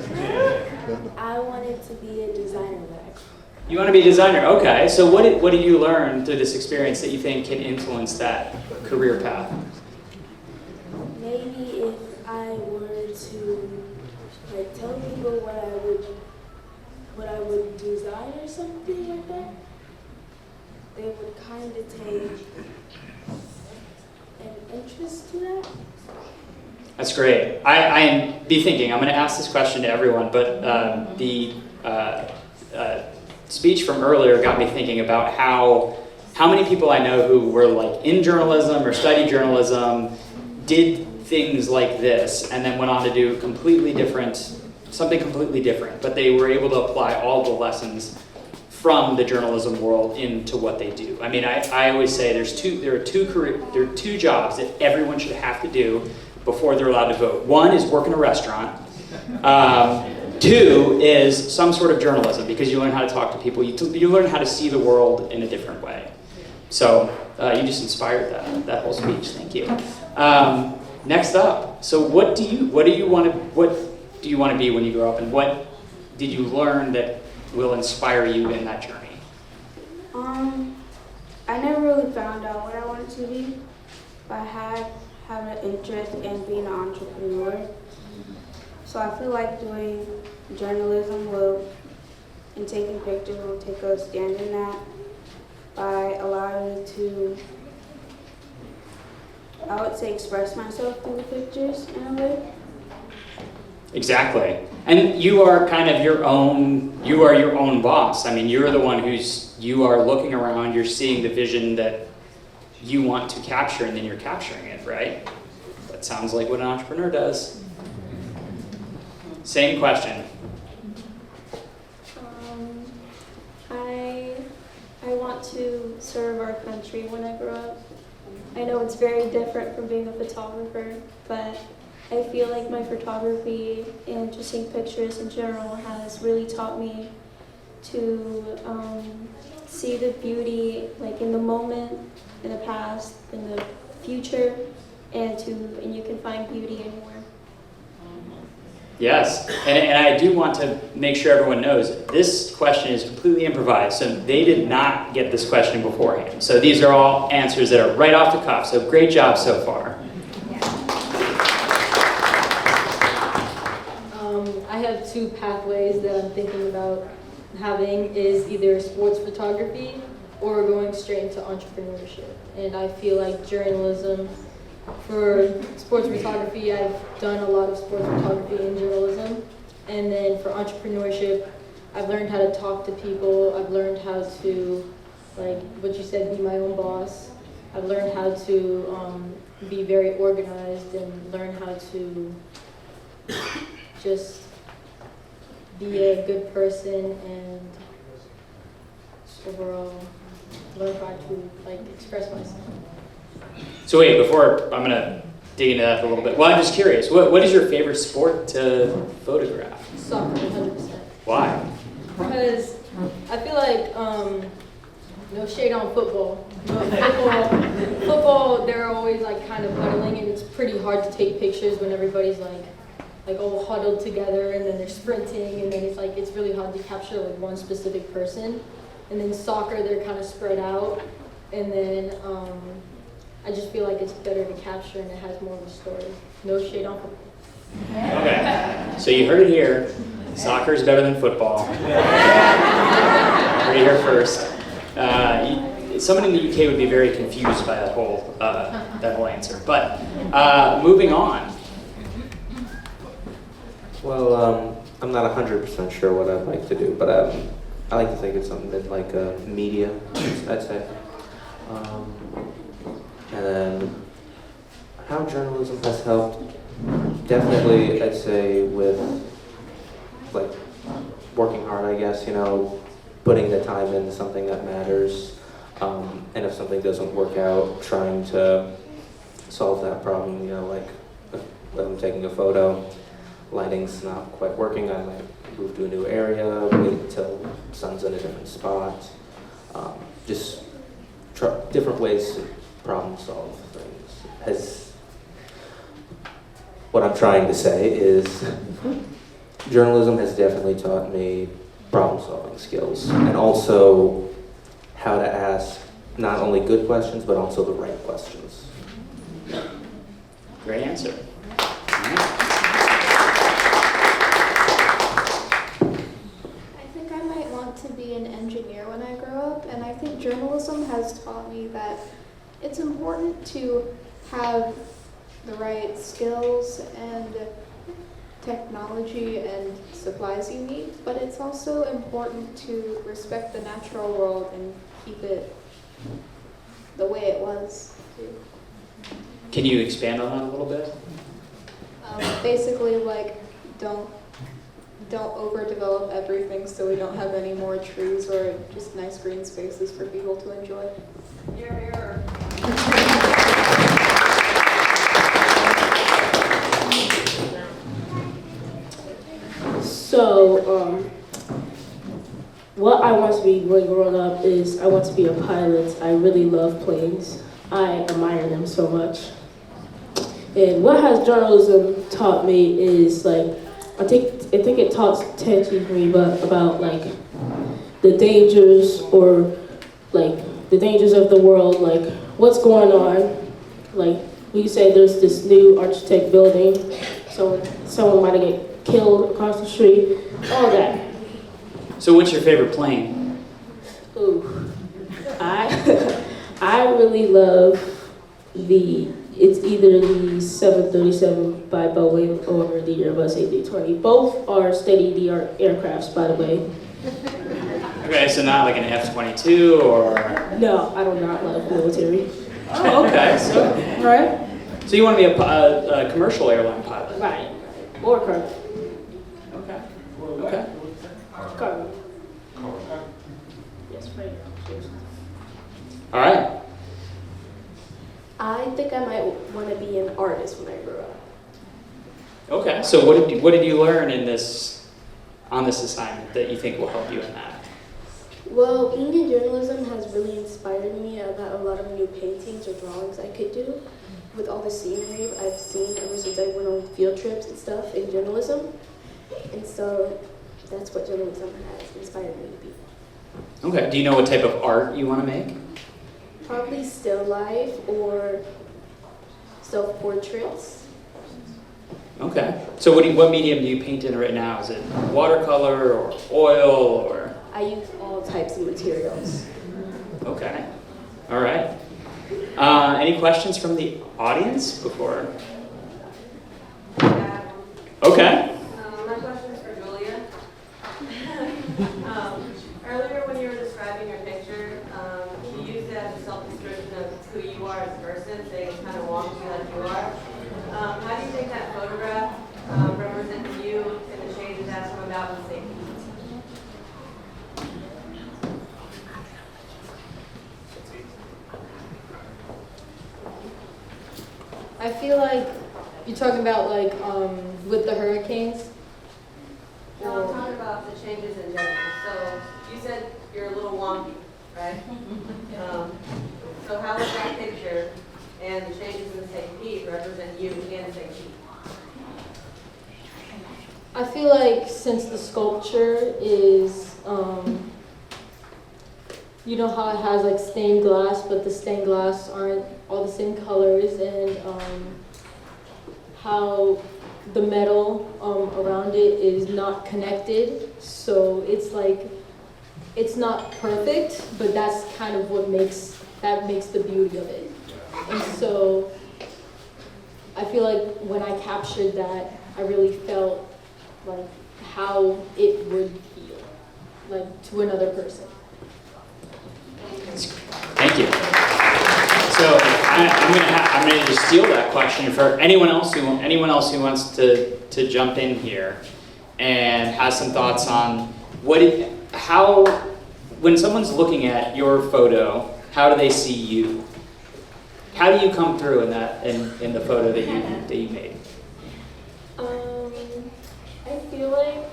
I wanted to be a designer. You want to be a designer. Okay. So what did you learn through this experience that you think can influence that career path? Maybe if I were to like tell people what I would design or something like that, they would kind of take an interest to that. That's great. I be thinking, I'm going to ask this question to everyone, but the speech from earlier got me thinking about how many people I know who were like in journalism or studied journalism did things like this and then went on to do something completely different, but they were able to apply all the lessons from the journalism world into what they do. I mean, I always say there are two jobs that everyone should have to do before they're allowed to vote. One is work in a restaurant. 2 is some sort of journalism, because you learn how to talk to people. You learn how to see the world in a different way. So you just inspired that whole speech. Thank you. Next up, so what do you want to be when you grow up, and what did you learn that will inspire you in that journey? I never really found out what I wanted to be, but I have an interest in being an entrepreneur. So I feel like doing journalism and taking pictures will take a stand in that by allowing me to, I would say, express myself through the pictures in a way. Exactly. And you are kind of your own boss. I mean, you're the one you are looking around, you're seeing the vision that you want to capture and then you're capturing it, right? That sounds like what an entrepreneur does. Same question. I want to serve our country when I grow up. I know it's very different from being a photographer, but I feel like my photography and just seeing pictures in general has really taught me to see the beauty like in the moment, in the past, in the future, and you can find beauty anywhere. Yes, and I do want to make sure everyone knows this question is completely improvised, so they did not get this question beforehand. So these are all answers that are right off the cuff, so great job so far. I have two pathways that I'm thinking about having is either sports photography or going straight into entrepreneurship. And I feel like journalism, for sports photography, I've done a lot of sports photography and journalism. And then for entrepreneurship, I've learned how to talk to people. I've learned how to, like what you said, be my own boss. I've learned how to be very organized and learn how to just be a good person and just overall learn how to like express myself. So wait, before I'm gonna dig into that a little bit. Well, I'm just curious. What is your favorite sport to photograph? Soccer, 100%. Why? Because I feel like no shade on football. But football, they're always like kind of huddling, and it's pretty hard to take pictures when everybody's like all huddled together, and then they're sprinting, and then it's really hard to capture like one specific person. And then soccer, they're kind of spread out, and then I just feel like it's better to capture, and it has more of a story. No shade on football. Okay, so you heard it here. Soccer is better than football. Heard it here first. Someone in the UK would be very confused by that whole answer. But moving on. Well, I'm not 100% sure what I'd like to do, but I like to think it's something in like media, I'd say. And then how journalism has helped, definitely I'd say with like working hard, I guess, putting the time into something that matters. And if something doesn't work out, trying to solve that problem, like if I'm taking a photo, lighting's not quite working, I might move to a new area, wait till sun's in a different spot. Just different ways to problem solve things. What I'm trying to say is journalism has definitely taught me problem solving skills and also how to ask not only good questions but also the right questions. Great answer. I think I might want to be an engineer when I grow up, and I think journalism has taught me that it's important to have the right skills and technology and supplies you need, but it's also important to respect the natural world and keep it the way it was. Can you expand on that a little bit? Basically, like, don't overdevelop everything so we don't have any more trees or just nice green spaces for people to enjoy. So, what I want to be when growing up is I want to be a pilot. I really love planes. I admire them so much. And what has journalism taught me is like, I think it teaches me about like the dangers or like the dangers of the world, like what's going on. Like we say there's this new architect building, so someone might get killed across the street, all that. So what's your favorite plane? Ooh, I really love it's either the 737 by Boeing or the Airbus A320. Both are state-of-the-art aircrafts, by the way. Okay, so not like an F-22 or... No, I do not love military. Oh, okay. So, all right. So you want to be a commercial airline pilot? Right. Or cargo. Okay. Okay. Cargo. Yes, right. All right. I think I might want to be an artist when I grow up. Okay. So what did you learn in this on this assignment that you think will help you in that? Well, being in journalism has really inspired me about a lot of new paintings or drawings I could do with all the scenery I've seen ever since I went on field trips and stuff in journalism. And so that's what journalism has inspired me to be. Okay. Do you know what type of art you want to make? Probably still life or self-portraits. Okay. So what medium do you paint in right now? Is it watercolor or oil or? I use all types of materials. Okay. All right. Any questions from the audience before? Okay. My question is for Julia. Earlier when you were describing your picture, you used it as a self-description of who you are as a person, saying it's kind of wonky like you are. How do you think that photograph represents you and the changes that's come about in safety? I feel like you're talking about like with the hurricanes. No, I'm talking about the changes in general. So you said you're a little wonky, right? So how does that picture and the changes in St. Pete represent you and St. Pete? I feel like since the sculpture is, you know how it has like stained glass, but the stained glass aren't all the same colors, and how the metal around it is not connected. So it's like, it's not perfect, but that's kind of what makes the beauty of it. And so I feel like when I captured that, I really felt like how it would feel, like to another person. Thank you. So I'm going to just steal that question for anyone else who wants to jump in here and has some thoughts on when someone's looking at your photo, how do they see you? How do you come through in the photo that you made? I feel like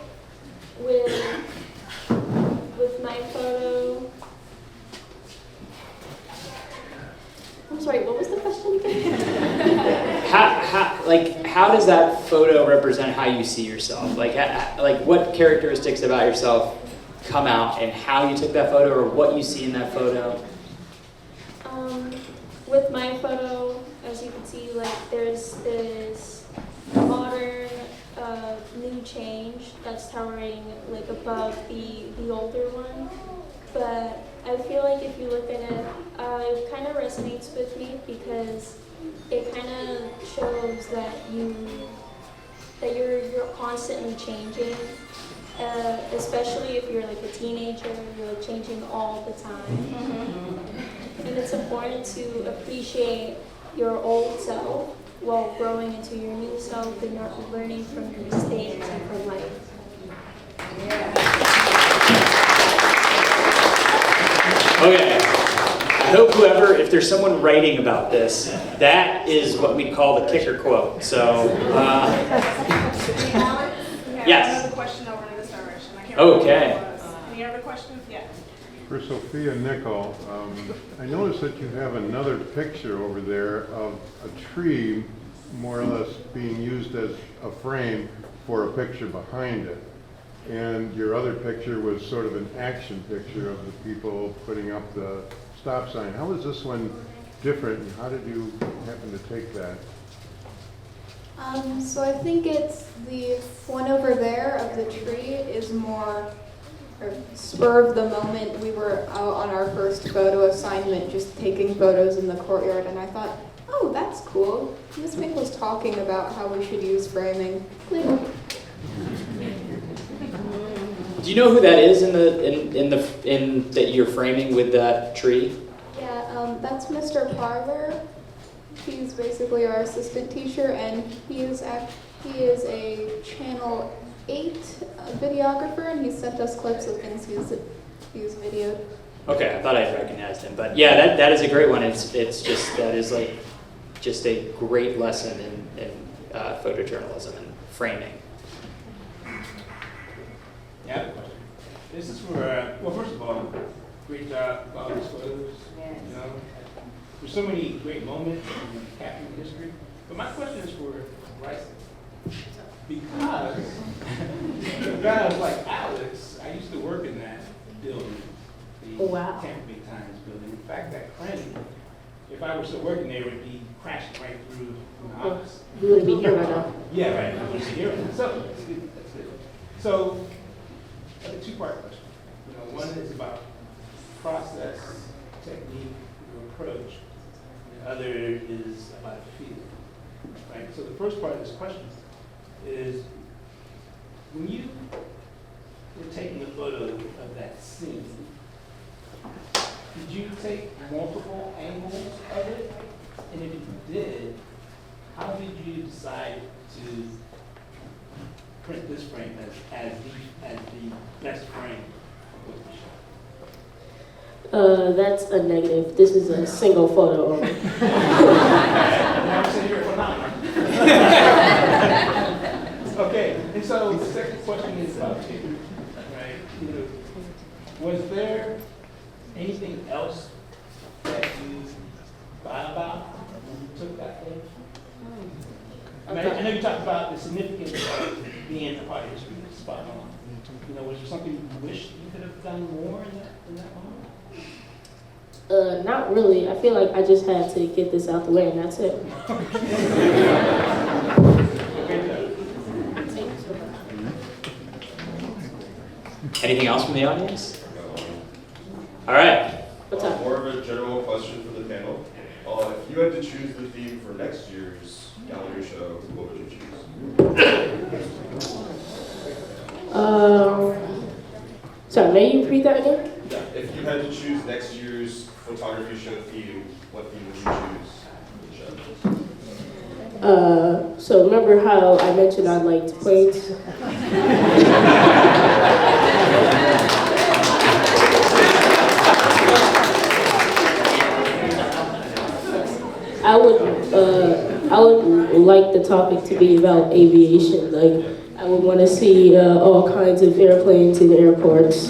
with my photo. I'm sorry, what was the question again? How does that photo represent how you see yourself? Like what characteristics about yourself come out and how you took that photo or what you see in that photo? With my photo, as you can see, like there's this modern new change that's towering like above the older one. But I feel like if you look at it, it kind of resonates with me because it kind of shows that you're constantly changing, especially if you're like a teenager, you're like changing all the time. And it's important to appreciate your old self while growing into your new self and not learning from your mistakes and from life. Okay. I hope if there's someone writing about this, that is what we call the kicker quote. So, yes. Another question over in this direction. I can't Okay. remember what it was. Any other questions? Yeah. For Sophia Nickel, I noticed that you have another picture over there of a tree more or less being used as a frame for a picture behind it. And your other picture was sort of an action picture of the people putting up the stop sign. How is this one different, and how did you happen to take that? So I think it's the one over there of the tree is more spur of the moment. We were out on our first photo assignment just taking photos in the courtyard, and I thought, oh, that's cool. Ms. Mink was talking about how we should use framing. Click. Do you know who that is in that you're framing with that tree? Yeah, That's Mr. Parler. He's basically our assistant teacher, and he is a Channel 8 videographer, and he sent us clips of things he's videoed. Okay, I thought I recognized him, but yeah, that is a great one. It's just that is like just a great lesson in photojournalism and framing. Yeah, I have a question. This is for well, first of all, great job with all these photos. Yes. You know, there's so many great moments in capturing history. But my question is for Bryson. Because guys like Alex, I used to work in that building, the Wow. Tampa Bay Times building. In fact, that crane, if I were still working there, would be crashing right through my office. You wouldn't be here right now. Yeah, right. I wouldn't be here. So, that's good. That's good. So, I have a two-part question. You know, one is about process, technique, or approach. And the other is about field. Right? So the first part of this question is, when you were taking a photo of that scene, did you take multiple angles of it? And if you did, how did you decide to print this frame as the best frame of what you shot? That's a negative. This is a single photo only. Now I'm sitting here for 9. Okay, and so the second question is about you, right? You know, was there anything else that you thought about when you took that photo? I mean, I know you talked about the significance of being a part of history, spot on. You know, was there something you wish you could have done more in that moment? Not really. I feel like I just had to get this out the way and that's it. Anything else from the audience? All right. What's up? More of a general question for the panel. If you had to choose the theme for next year's gallery show, what would you choose? Sorry, may you repeat that again? Yeah. If you had to choose next year's photography show theme, what theme would you choose for the show? So remember how I mentioned I liked planes? I would like the topic to be about aviation. Like, I would want to see all kinds of airplanes in airports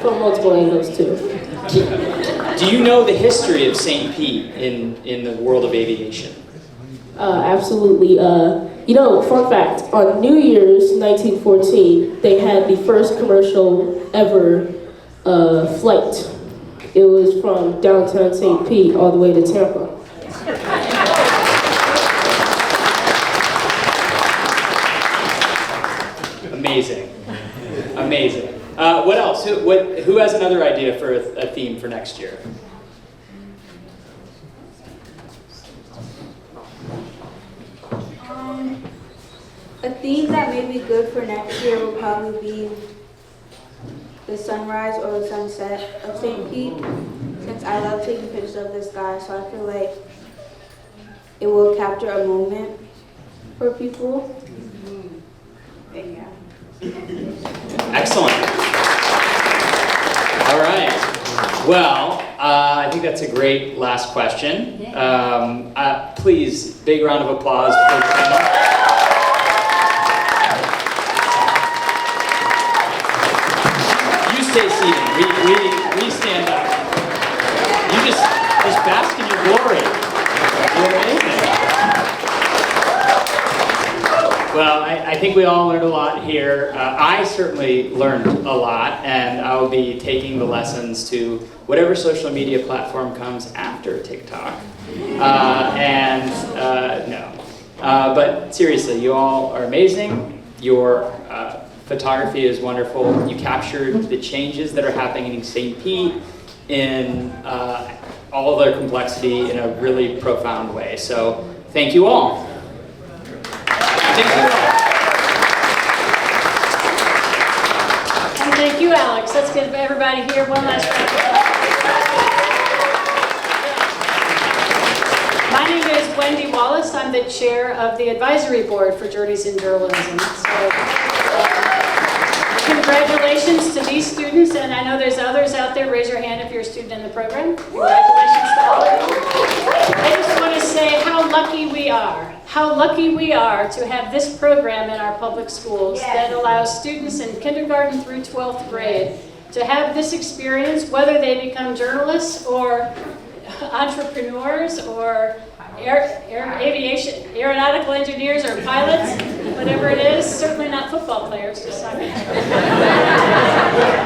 from multiple angles too. Do you know the history of St. Pete in the world of aviation? Absolutely. You know, fun fact, on New Year's 1914, they had the first commercial ever flight. It was from downtown St. Pete all the way to Tampa. Amazing. Amazing. What else? Who has another idea for a theme for next year? A theme that may be good for next year will probably be the sunrise or the sunset of St. Pete, since I love taking pictures of the sky, so I feel like it will capture a moment for people. And yeah. Excellent. All right. Well, I think that's a great last question. Please, big round of applause for the panel. You stay seated. We stand up. You just bask in your glory. You're amazing. Well, I think we all learned a lot here. I certainly learned a lot, and I'll be taking the lessons to whatever social media platform comes after TikTok. But seriously, you all are amazing. Your photography is wonderful. You captured the changes that are happening in St. Pete in all their complexity in a really profound way. So thank you all. Thank you all. And thank you, Alex. Let's give everybody here one last round of applause. name is Wendy Wallace. I'm the chair of the advisory board for Journeys in Journalism. So, congratulations to these students, and I know there's others out there. Raise your hand if you're a student in the program. Congratulations to all of you. I just want to say how lucky we are. How lucky we are to have this program in our public schools that allows students in kindergarten through 12th grade to have this experience, whether they become journalists or entrepreneurs or aeronautical engineers or pilots, whatever it is, certainly not football players, just soccer.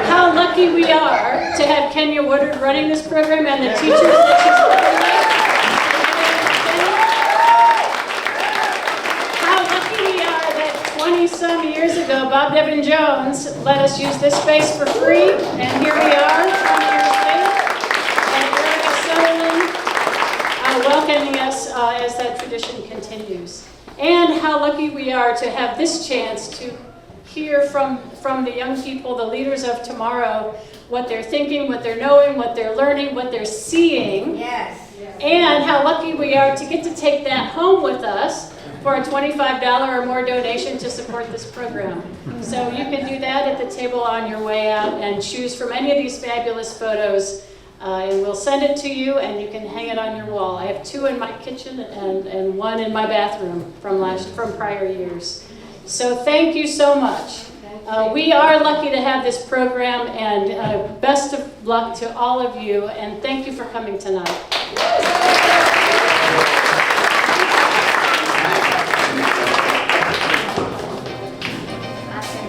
How lucky we are to have Kenya Woodard running this program and the teachers that she's working with. How lucky we are that 20-some years ago, Bob Devin Jones let us use this space for free, and here we are, 20 years later, and Erica Sutherland welcoming us as that tradition continues. And how lucky we are to have this chance to hear from the young people, the leaders of tomorrow, what they're thinking, what they're knowing, what they're learning, what they're seeing. Yes. And how lucky we are to get to take that home with us for a $25 or more donation to support this program. So you can do that at the table on your way out and choose from any of these fabulous photos. And we'll send it to you, and you can hang it on your wall. I have 2 in my kitchen and 1 in my bathroom from prior years. So thank you so much. We are lucky to have this program, and best of luck to all of you, and thank you for coming tonight.